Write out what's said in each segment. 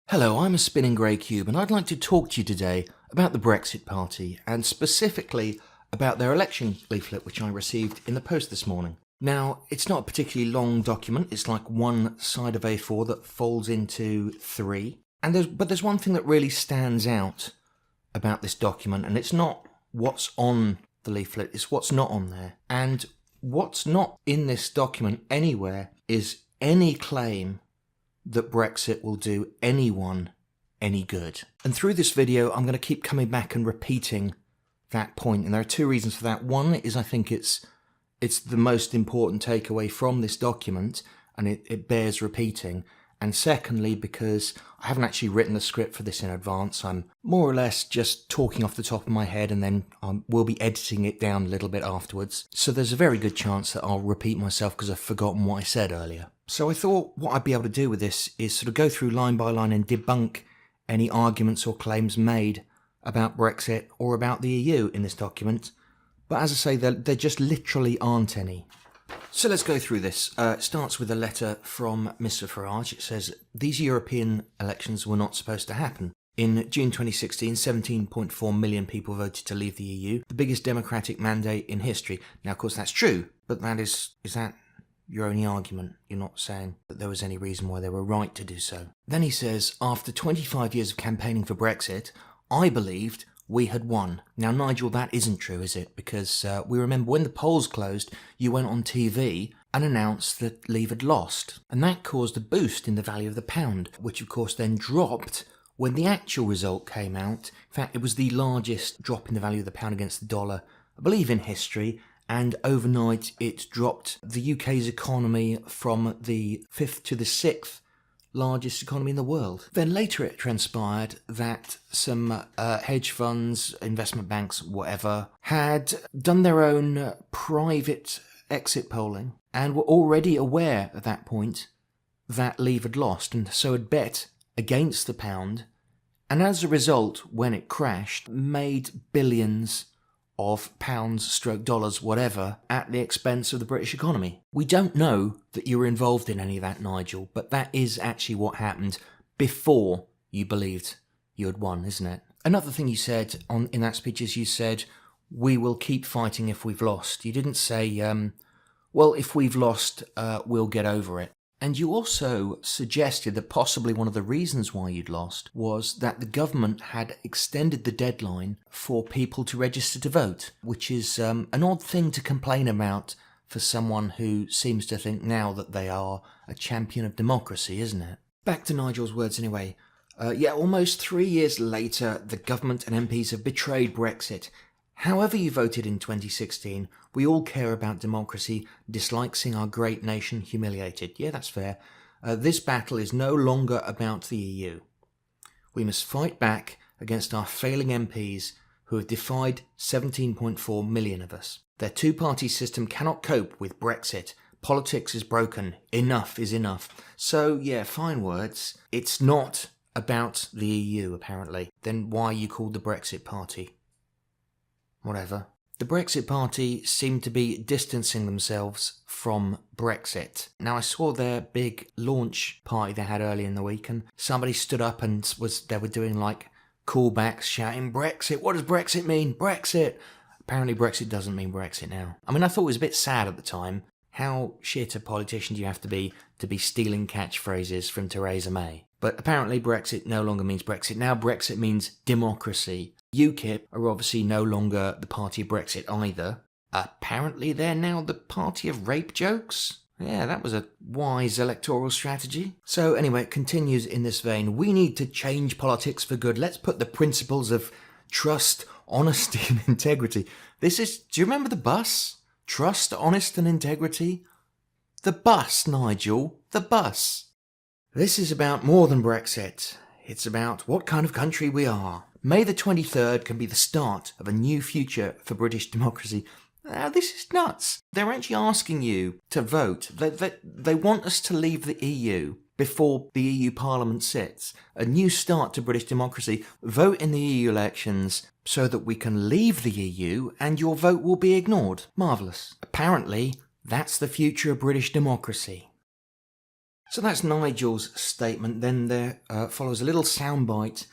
Hello, I'm a spinning grey cube and I'd like to talk to you today about the Brexit Party and specifically about their election leaflet which I received in the post this morning. Now, it's not a particularly long document, it's like one side of A4 that folds into three. But there's one thing that really stands out about this document, and it's not what's on the leaflet, it's what's not on there. And what's not in this document anywhere is any claim that Brexit will do anyone any good. And through this video, I'm going to keep coming back and repeating that point. And there are two reasons for that. One is I think it's the most important takeaway from this document, and it bears repeating. And secondly, because I haven't actually written the script for this in advance, I'm more or less just talking off the top of my head, and then we'll be editing it down a little bit afterwards. So there's a very good chance that I'll repeat myself because I've forgotten what I said earlier. So I thought what I'd be able to do with this is sort of go through line by line and debunk any arguments or claims made about Brexit or about the EU in this document. But as I say, there just literally aren't any. So let's go through this. It starts with a letter from Mr. Farage. It says, these European elections were not supposed to happen. In June 2016, 17.4 million people voted to leave the EU, the biggest democratic mandate in history. Now, of course, that's true, but is that your only argument? You're not saying that there was any reason why they were right to do so. Then he says, after 25 years of campaigning for Brexit, I believed we had won. Now, Nigel, that isn't true, is it? Because we remember when the polls closed, you went on TV and announced that Leave had lost. And that caused a boost in the value of the pound, which of course then dropped when the actual result came out. In fact, it was the largest drop in the value of the pound against the dollar, I believe, in history. And overnight, it dropped the UK's economy from the 5th to the 6th largest economy in the world. Then later it transpired that some hedge funds, investment banks, whatever, had done their own private exit polling and were already aware at that point that Leave had lost, and so had bet against the pound, and as a result, when it crashed, made billions of pounds, dollars, whatever, at the expense of the British economy. We don't know that you were involved in any of that, Nigel, but that is actually what happened before you believed you had won, isn't it? Another thing you said in that speech is you said, we will keep fighting if we've lost. You didn't say, well, if we've lost, we'll get over it. And you also suggested that possibly one of the reasons why you'd lost was that the government had extended the deadline for people to register to vote, which is an odd thing to complain about for someone who seems to think now that they are a champion of democracy, isn't it? Back to Nigel's words anyway. Almost 3 years later, the government and MPs have betrayed Brexit. However you voted in 2016, we all care about democracy, dislike seeing our great nation humiliated. Yeah, that's fair. This battle is no longer about the EU. We must fight back against our failing MPs who have defied 17.4 million of us. Their two-party system cannot cope with Brexit. Politics is broken. Enough is enough. So, yeah, fine words. It's not about the EU, apparently. Then why are you called the Brexit Party? Whatever. The Brexit Party seem to be distancing themselves from Brexit. Now, I saw their big launch party they had earlier in the week, and somebody stood up and they were doing like callbacks, shouting, Brexit, what does Brexit mean? Brexit! Apparently Brexit doesn't mean Brexit now. I mean, I thought it was a bit sad at the time. How shit a politician do you have to be stealing catchphrases from Theresa May? But apparently Brexit no longer means Brexit. Now Brexit means democracy. UKIP are obviously no longer the party of Brexit either. Apparently they're now the party of rape jokes. Yeah, that was a wise electoral strategy. So anyway, it continues in this vein. We need to change politics for good. Let's put the principles of trust, honesty and integrity. Do you remember the bus? Trust, honest and integrity? The bus, Nigel. The bus. This is about more than Brexit. It's about what kind of country we are. May the 23rd can be the start of a new future for British democracy. Now, this is nuts. They're actually asking you to vote. They want us to leave the EU before the EU Parliament sits. A new start to British democracy. Vote in the EU elections so that we can leave the EU and your vote will be ignored. Marvellous. Apparently, that's the future of British democracy. So that's Nigel's statement. Then there follows a little soundbite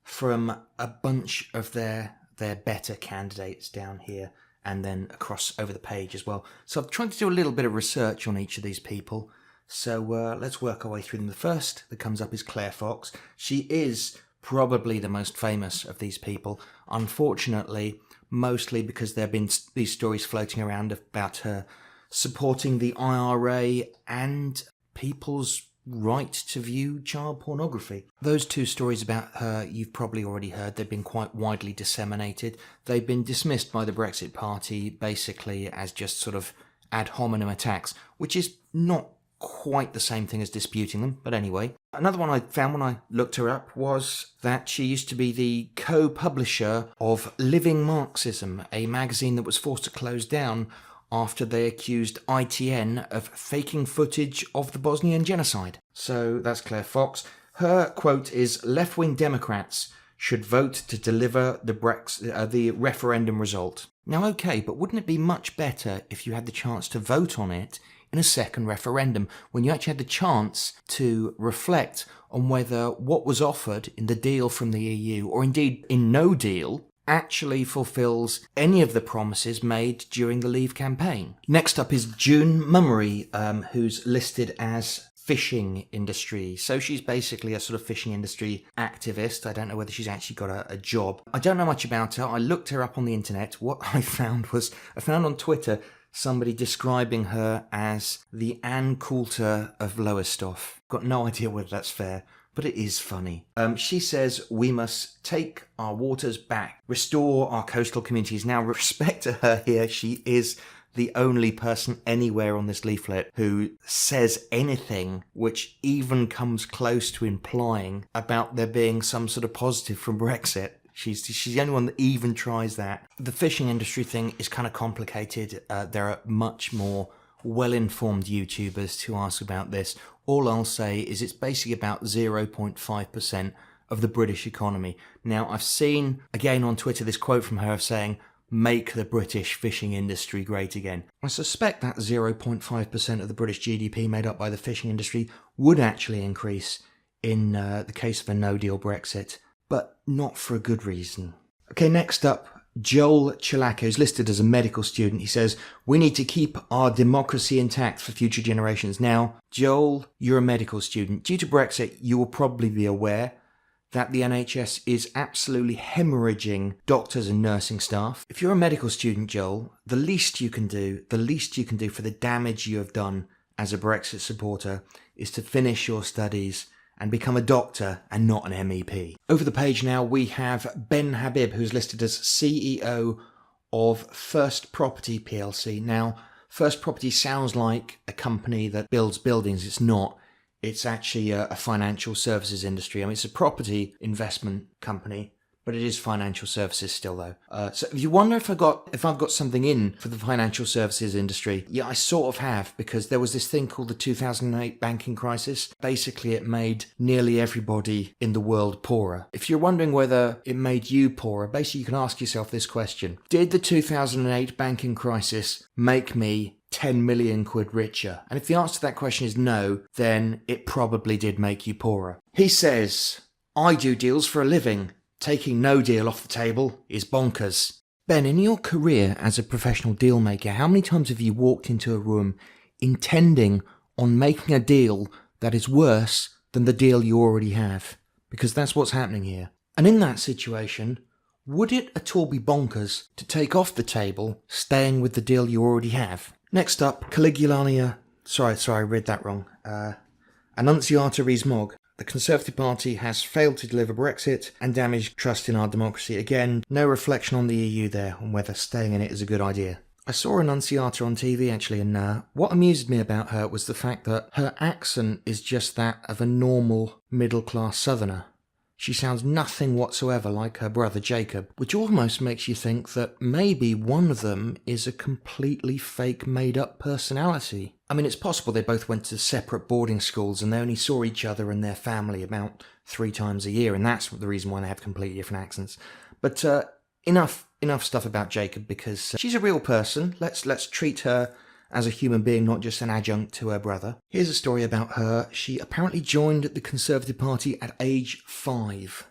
from a bunch of their better candidates down here, and then across over the page as well. So I've tried to do a little bit of research on each of these people. So let's work our way through them. The first that comes up is Claire Fox. She is probably the most famous of these people. Unfortunately, mostly because there have been these stories floating around about her supporting the IRA and people's right to view child pornography. Those two stories about her you've probably already heard. They've been quite widely disseminated. They've been dismissed by the Brexit Party basically as just sort of ad hominem attacks, which is not quite the same thing as disputing them, but anyway. Another one I found when I looked her up was that she used to be the co-publisher of Living Marxism, a magazine that was forced to close down after they accused ITN of faking footage of the Bosnian genocide. So that's Claire Fox. Her quote is, "Left-wing Democrats should vote to deliver the referendum result." Now, okay, but wouldn't it be much better if you had the chance to vote on it in a second referendum, when you actually had the chance to reflect on whether what was offered in the deal from the EU, or indeed in no deal, actually fulfills any of the promises made during the Leave campaign? Next up is June Mummery, who's listed as fishing industry. So she's basically a sort of fishing industry activist. I don't know whether she's actually got a job. I don't know much about her. I looked her up on the internet. What I found on Twitter somebody describing her as the Ann Coulter of Lowestoft. Got no idea whether that's fair, but it is funny. She says we must take our waters back, restore our coastal communities. Now, respect to her here, she is the only person anywhere on this leaflet who says anything which even comes close to implying about there being some sort of positive from Brexit. She's the only one that even tries that. The fishing industry thing is kind of complicated. There are much more well-informed YouTubers to ask about this. All I'll say is it's basically about 0.5% of the British economy. Now, I've seen, again on Twitter, this quote from her saying, "Make the British fishing industry great again." I suspect that 0.5% of the British GDP made up by the fishing industry would actually increase in the case of a no-deal Brexit, but not for a good reason. Okay, next up, Joel Chilako is listed as a medical student. He says, "We need to keep our democracy intact for future generations." Now, Joel, you're a medical student. Due to Brexit, you will probably be aware that the NHS is absolutely hemorrhaging doctors and nursing staff. If you're a medical student, Joel, the least you can do for the damage you have done as a Brexit supporter is to finish your studies and become a doctor and not an MEP. Over the page now, we have Ben Habib, who's listed as CEO of First Property PLC. Now, First Property sounds like a company that builds buildings. It's not. It's actually a financial services industry. I mean, it's a property investment company, but it is financial services still, though. So if you wonder if I've got something in for the financial services industry, yeah, I sort of have, because there was this thing called the 2008 banking crisis. Basically, it made nearly everybody in the world poorer. If you're wondering whether it made you poorer, basically you can ask yourself this question: did the 2008 banking crisis make me 10 million quid richer? And if the answer to that question is no, then it probably did make you poorer. He says, "I do deals for a living. Taking no deal off the table is bonkers." Ben, in your career as a professional deal maker, how many times have you walked into a room intending on making a deal that is worse than the deal you already have? Because that's what's happening here. And in that situation, would it at all be bonkers to take off the table, staying with the deal you already have? Next up, Caligulania. Sorry, I read that wrong. Annunziata Rees-Mogg. The Conservative Party has failed to deliver Brexit and damaged trust in our democracy. Again, no reflection on the EU there, on whether staying in it is a good idea. I saw Annunziata on TV actually, and what amused me about her was the fact that her accent is just that of a normal middle-class southerner. She sounds nothing whatsoever like her brother Jacob, which almost makes you think that maybe one of them is a completely fake made-up personality. I mean, it's possible they both went to separate boarding schools and they only saw each other and their family about 3 times a year, and that's the reason why they have completely different accents. But enough stuff about Jacob, because she's a real person. Let's treat her as a human being, not just an adjunct to her brother. Here's a story about her. She apparently joined the Conservative Party at age 5.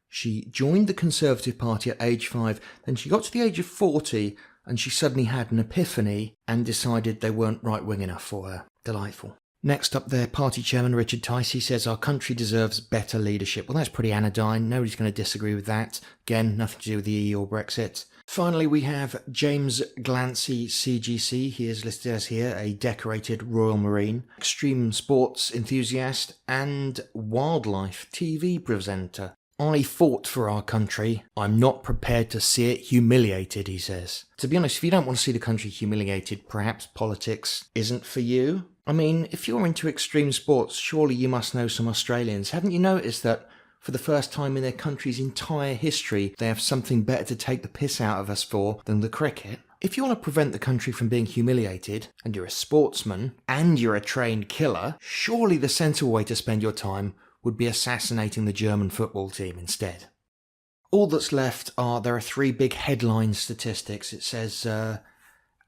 She joined the Conservative Party at age 5, then she got to the age of 40 and she suddenly had an epiphany and decided they weren't right-wing enough for her. Delightful. Next up, their party chairman, Richard Tice, he says our country deserves better leadership. Well, that's pretty anodyne. Nobody's going to disagree with that. Again, nothing to do with the EU or Brexit. Finally, we have James Glancy, CGC. He is listed as here a decorated Royal Marine, extreme sports enthusiast, and wildlife TV presenter. I fought for our country. I'm not prepared to see it humiliated, he says. To be honest, if you don't want to see the country humiliated, perhaps politics isn't for you. I mean, if you're into extreme sports, surely you must know some Australians. Haven't you noticed that for the first time in their country's entire history, they have something better to take the piss out of us for than the cricket? If you want to prevent the country from being humiliated, and you're a sportsman, and you're a trained killer, surely the sensible way to spend your time would be assassinating the German football team instead. All that's left there are 3 big headline statistics. It says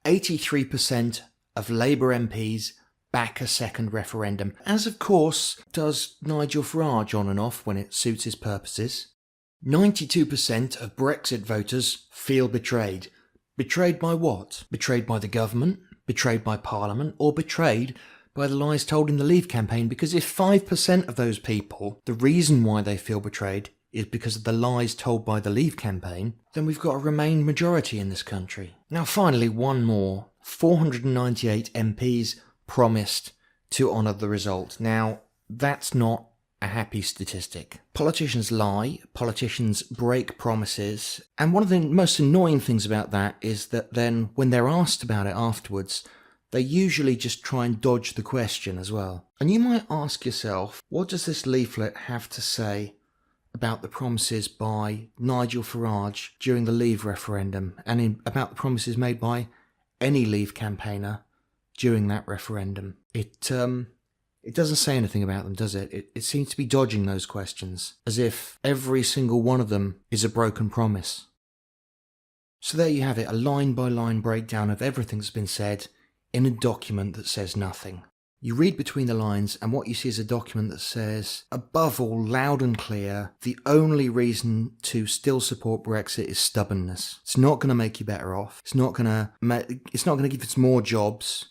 83% of Labour MPs back a second referendum, as of course does Nigel Farage on and off when it suits his purposes. 92% of Brexit voters feel betrayed. Betrayed by what? Betrayed by the government? Betrayed by Parliament? Or betrayed by the lies told in the Leave campaign? Because if 5% of those people, the reason why they feel betrayed is because of the lies told by the Leave campaign, then we've got a Remain majority in this country. Now finally, one more. 498 MPs promised to honour the result. Now, that's not a happy statistic. Politicians lie, politicians break promises, and one of the most annoying things about that is that then, when they're asked about it afterwards, they usually just try and dodge the question as well. And you might ask yourself, what does this leaflet have to say about the promises by Nigel Farage during the Leave referendum, and about the promises made by any Leave campaigner during that referendum? It doesn't say anything about them, does it? It seems to be dodging those questions, as if every single one of them is a broken promise. So there you have it, a line-by-line breakdown of everything that's been said in a document that says nothing. You read between the lines and what you see is a document that says, above all, loud and clear, the only reason to still support Brexit is stubbornness. It's not going to make you better off. It's not going to give us more jobs.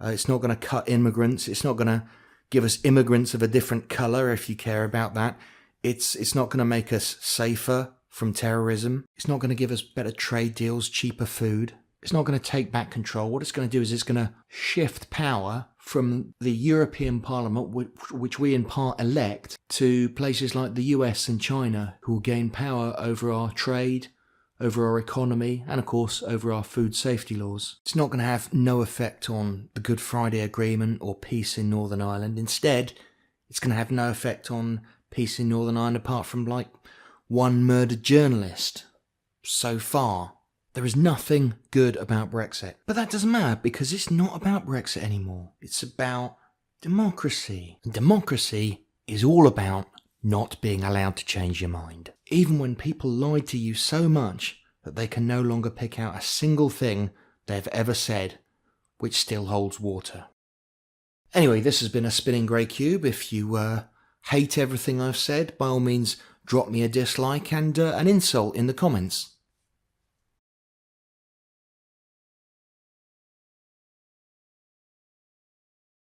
It's not going to cut immigrants. It's not going to give us immigrants of a different colour if you care about that. It's not going to make us safer from terrorism. It's not going to give us better trade deals, cheaper food. It's not going to take back control. What it's going to do is it's going to shift power from the European Parliament, which we in part elect, to places like the US and China, who will gain power over our trade, over our economy, and of course over our food safety laws. It's not going to have no effect on the Good Friday Agreement or peace in Northern Ireland. Instead, it's going to have no effect on peace in Northern Ireland apart from like one murdered journalist. So far, there is nothing good about Brexit. But that doesn't matter, because it's not about Brexit anymore. It's about democracy. And democracy is all about not being allowed to change your mind. Even when people lied to you so much that they can no longer pick out a single thing they've ever said which still holds water. Anyway, this has been a Spinning Grey Cube. If you hate everything I've said, by all means drop me a dislike and an insult in the comments.